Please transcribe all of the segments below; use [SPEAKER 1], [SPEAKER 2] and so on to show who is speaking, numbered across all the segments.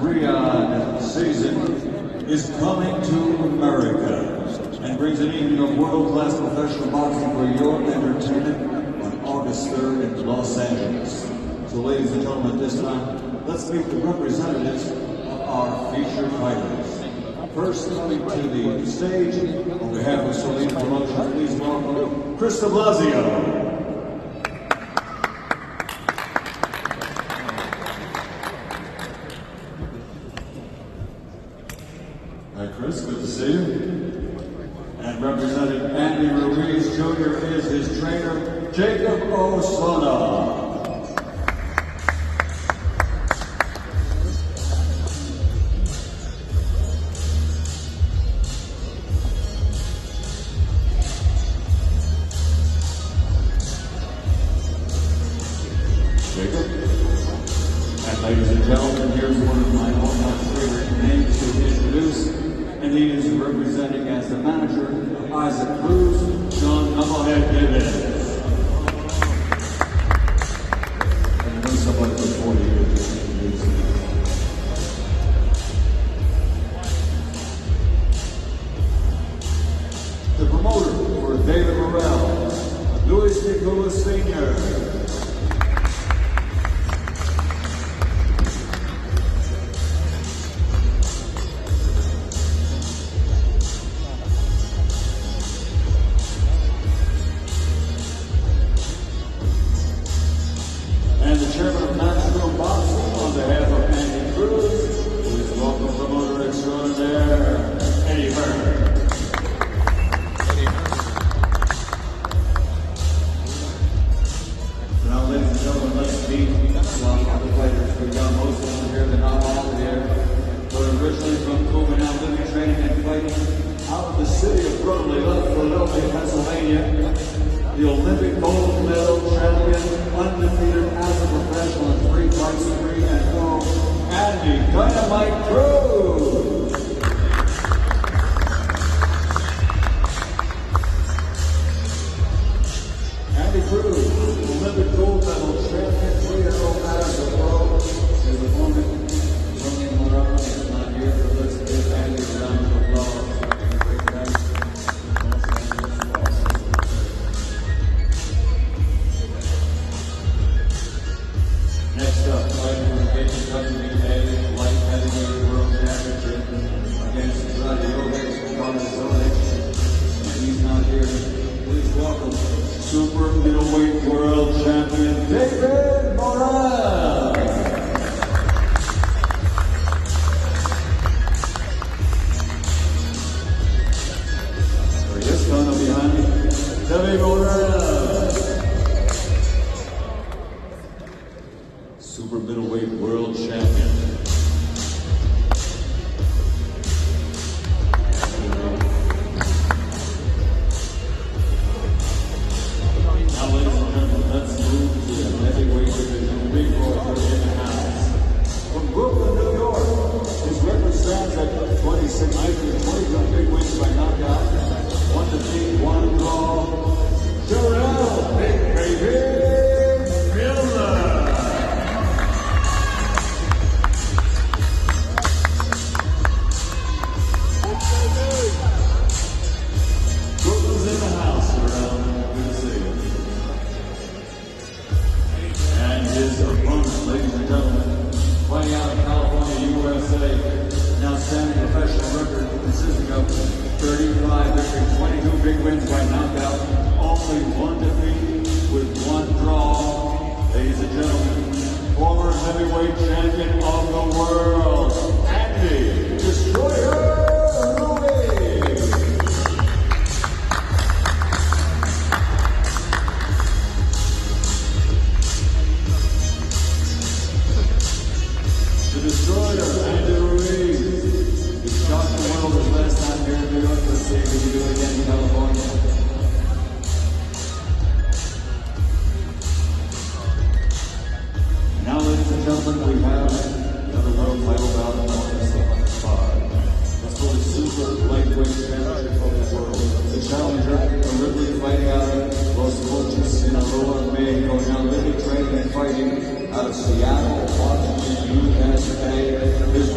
[SPEAKER 1] Riyadh season is coming to America and brings an evening of world-class professional boxing for your entertainment on August 3rd in Los Angeles. So ladies and gentlemen, at this time, let's meet the representatives of our featured fighters. First coming to the stage, on behalf of Saline Promotions, please welcome Chris de Blasio. Hi Chris, good to see you. And representing Andy Ruiz Jr. is his trainer, Jacob Osuna. Jacob. And ladies and gentlemen, here's one of my all-time favorite names to introduce. And he is representing as the manager of Isaac Cruz, John Knucklehead Gibbons. And I know somebody for 40 years to introduce him. The promoter for David Morrell, Luis Nicolas Sr. And the chairman of National Boxing, on behalf of Andy Cruz, please welcome promoter extraordinaire, Eddie Hearn. Now, ladies and gentlemen, let's meet a lot of the fighters. We've got most of them here, they're not all here. But originally from Cuba, now living, training, and fighting out of the city of Brooklyn, Philadelphia, Pennsylvania. The Olympic gold medal champion, undefeated as a professional in 3 fights, 3-0, Andy Dynamite Cruz. Andy Cruz, Olympic gold medal champion, 3-0 as a pro. His opponent, Tony Morrell, is not here, but let's give Andy a round of applause. Next up, fighting for the WBA light heavyweight world championship against CardioPlus+International. And he's not here. Please welcome super middleweight world champion David Morrell. There he is, coming up behind me, David Morrell. Super middleweight world champion. Now, ladies and gentlemen, let's move to the heavyweight division. Big boy in the house. From Brooklyn, New York, his record stands at 26 22 big wins by knockout, 1 defeat, 1 draw. Terrell, Big Baby Miller. Brooklyn's in the house, Terrell. Good to see you. And his opponent, ladies and gentlemen, fighting out of California, USA, now standing professional record consisting of 35 victories, 22 big wins by knockout, only 1 defeat with 1 draw. Ladies and gentlemen, former heavyweight champion of the world, Andy Destroyer Ruiz. The Destroyer, Andy Ruiz. He shocked the world his last time here in New York. Let's see if he can do it again in California. Now, ladies and gentlemen, we have another world title bout on this spot. Let's go to super lightweight championship of the world. The challenger, originally fighting out of Los Mochis, Sinaloa, Mexico, now living, training, and fighting out of Seattle, Washington, USA. His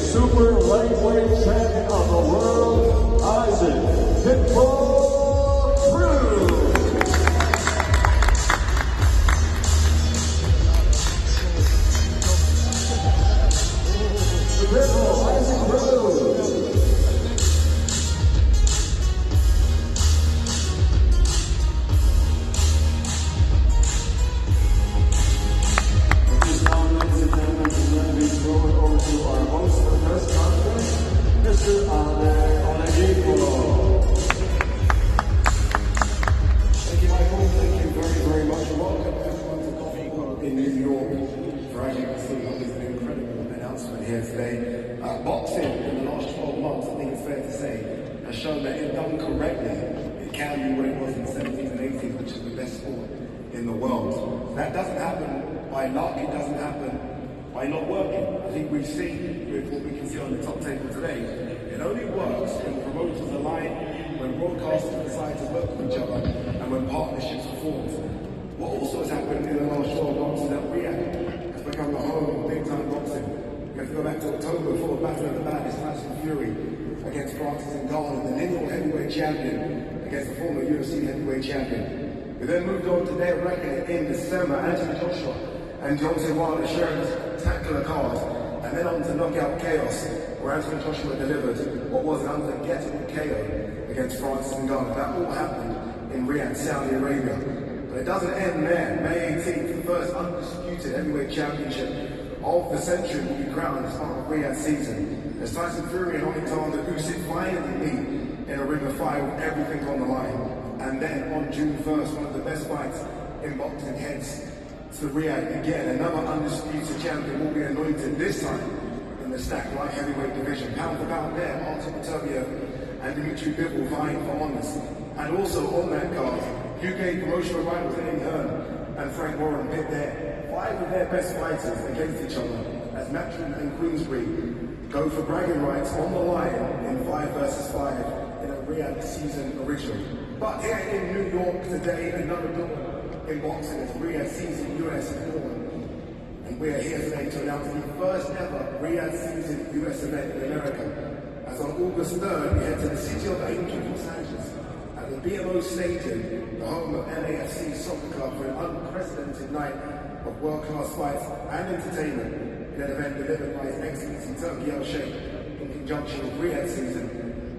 [SPEAKER 1] super lightweight champion of the world, Isaac Pitbull Cruz. The Pitbull, Isaac Cruz.
[SPEAKER 2] Here today. Boxing in the last 12 months, I think it's fair to say, has shown that if done correctly, it can be what it was in the 70s and 80s, which is the best sport in the world. That doesn't happen by luck, it doesn't happen by not working. I think we've seen with what we can see on the top table today, it only works when promoters align, when broadcasters decide to work with each other, and when partnerships are formed. What also has happened in the last 12 months is that Riyadh has become the home of big-time boxing. We have to go back to October for the Battle of the Bad, Tyson Fury against Francis Ngannou, the lineal heavyweight champion against the former UFC heavyweight champion. We then moved on to their record in December, Anthony Joshua and Deontay Wilder sharing a spectacular card, and then on to Knockout Chaos, where Anthony Joshua delivered what was an unforgettable KO against Francis Ngannou. That all happened in Riyadh, Saudi Arabia. But it doesn't end there. May 18th, the first undisputed heavyweight championship of the century will be crowned as part of Riyadh season, as Tyson Fury and Alexander Usyk finally meet in a ring of fire with everything on the line. And then on June 1st, one of the best fights in boxing heads to Riyadh again. Another undisputed champion will be anointed, this time in the stacked light heavyweight division. Pound for pound there, Artur Beterbiev and Dimitri Bivol vying for honours. And also on that card, UK promotional rivals Eddie Hearn and Frank Warren pit there. 5 of their best fighters against each other as Matchroom and Queensbury go for bragging rights on the line in 5 versus 5 in a Riyadh season original. But here in New York today, another dawn in boxing as Riyadh season US is born. And we are here today to announce the first ever Riyadh season US event in America. As on August 3rd, we head to the City of Angels, Los Angeles, at the BMO Stadium, the home of LAFC Soccer Club, for an unprecedented night of world-class fights and entertainment in an event delivered by His Excellency Turki Al-Sheikh in conjunction with Riyadh season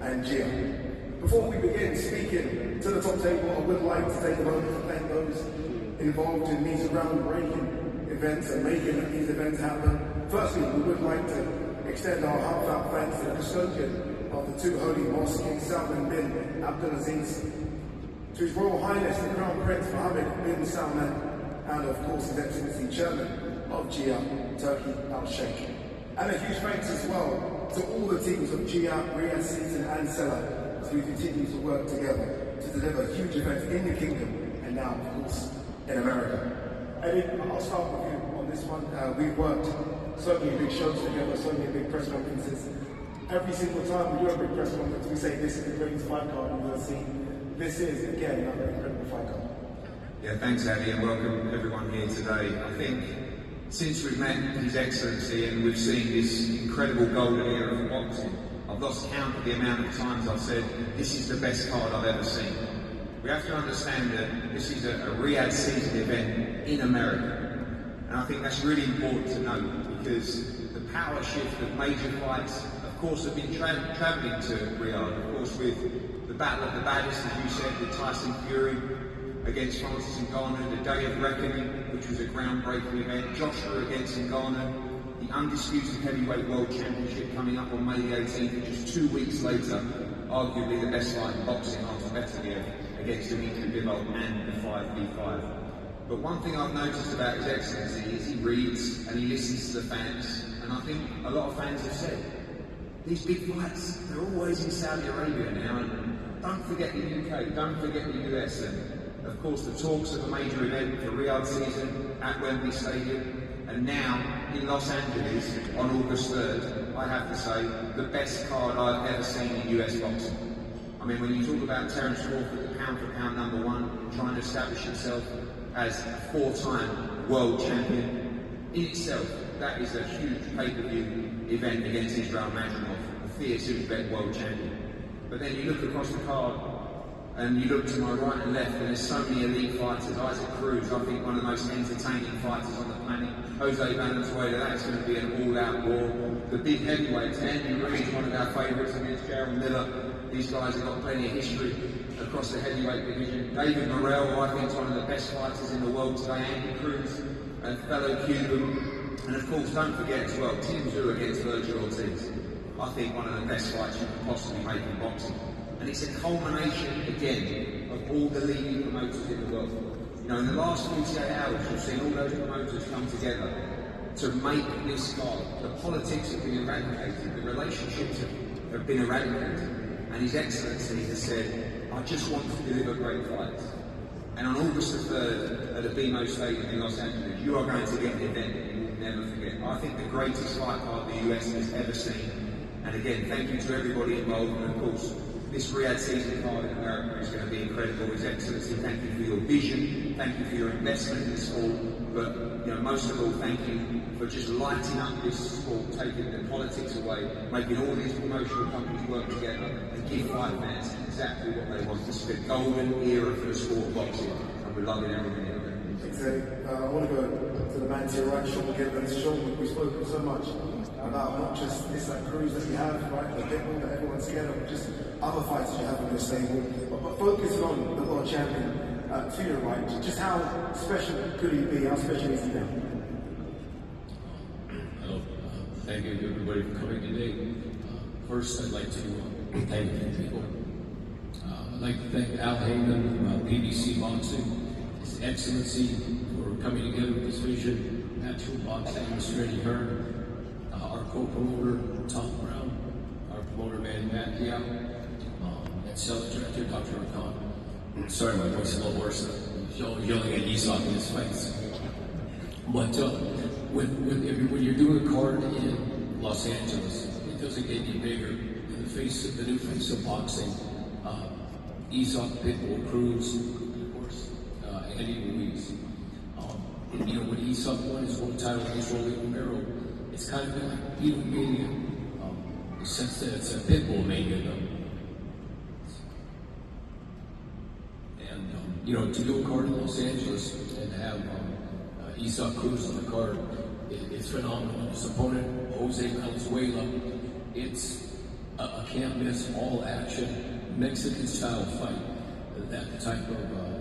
[SPEAKER 2] and GIA. Before we begin speaking to the top table, I would like to take a moment to thank those involved in these groundbreaking events and making these events happen. Firstly, we would like to extend our heartfelt thanks to the custodian of the 2 holy mosques, King Salman bin Abdulaziz, to His Royal Highness the Crown Prince Mohammed bin Salman, and of course His Excellency Chairman of GIA, Turki Al-Sheikh. And a huge thanks as well to all the teams of GIA, Riyadh season and Seller as we continue to work together to deliver huge events in the kingdom and now of course in America. Eddie, I'll start with you on this one. We've worked so many big shows together, so many big press conferences. Every single time we do a big press conference, we say this is the greatest fight card we've ever seen. This is again another incredible fight card.
[SPEAKER 3] Yeah, thanks Addy, and welcome everyone here today. I think since we've met His Excellency and we've seen this incredible golden era of boxing, I've lost count of the amount of times I've said this is the best card I've ever seen. We have to understand that this is a Riyadh season event in America, and I think that's really important to note because the power shift of major fights, of course, have been travelling to Riyadh, of course with the Battle of the Baddest, as you said, with Tyson Fury against Francis Ngannou, the Day of Reckoning, which was a groundbreaking event, Joshua against Ngannou, the undisputed heavyweight world championship coming up on May the 18th, and just 2 weeks later, arguably the best fight in boxing, Artur Beterbiev against Dimitri Bivol and the 5v5. But one thing I've noticed about His Excellency is he reads and he listens to the fans, and I think a lot of fans have said, these big fights, they're always in Saudi Arabia now, and don't forget the UK, don't forget the US, and of course the talks of a major event for Riyadh season at Wembley Stadium, and now in Los Angeles on August 3rd, I have to say, the best card I've ever seen in US boxing. I mean, when you talk about Terence Crawford, the pound-for-pound #1, trying to establish himself as a 4-time world champion, in itself, that is a huge pay-per-view event against Israel Madrimov, the fierce Uzbek world champion. But then you look across the card, and you look to my right and left, and there's so many elite fighters. Isaac Cruz, I think one of the most entertaining fighters on the planet. Jose Valenzuela, that's going to be an all-out war. The big heavyweights, Andy Ruiz, one of our favourites against Gerald Miller. These guys have got plenty of history across the heavyweight division. David Morrell, I think, is one of the best fighters in the world today. Andy Cruz, a fellow Cuban. And of course, don't forget as well, Tim Zhu against Virgil Ortiz. I think one of the best fights you could possibly make in boxing. And it's a culmination, again, of all the leading promoters in the world. You know, in the last 48 hours, you've seen all those promoters come together to make this card. The politics have been eradicated, the relationships have been eradicated. And His Excellency has said, I just want to deliver great fights. And on August the 3rd, at the BMO Stadium in Los Angeles, you are going to get an event that you will never forget. I think the greatest fight card the US has ever seen. And again, thank you to everybody involved, and of course, this Riyadh season card in America is going to be incredible. His Excellency, thank you for your vision, thank you for your investment in the sport, but most of all, thank you for just lighting up this sport, taking the politics away, making all these promotional companies work together and give fight fans exactly what they want. This is the golden era for the sport of boxing, and we're loving every minute of it.
[SPEAKER 2] Exactly. I want to go to the man to your right, Sean McGill. Sean, we've spoken so much about not just this cruise that you have, right, the big one that everyone's together, but just other fights you have in your stable. But focusing on the world champion to your right, just how special could he be? How special is he now?
[SPEAKER 4] Thank you everybody for coming today. First, I'd like to thank the people. I'd like to thank Al Heyman, PBC Boxing, His Excellency for coming together with this vision, Natural Boxing, Mr. Eddie Hearn, our co-promoter, Tom Brown, our promoter, Manny Pacquiao, and Sales Director, Dr. Khan. Sorry, my voice is a little worse. Yelling at Esau in his fights. But when you're doing a card in Los Angeles, it doesn't get any bigger. In the new face of boxing, Esau, Pitbull, Cruz, and of course, Andy Ruiz. When Esau won his world title against Rolly Romero, it's kind of been like Beatlemania, in the sense that it's a Pitbull mania, though. And, to do a card in Los Angeles and have Esau Cruz on the card, it's phenomenal. His opponent, Jose Valenzuela, it's a can't miss, all action, Mexican style fight. That type of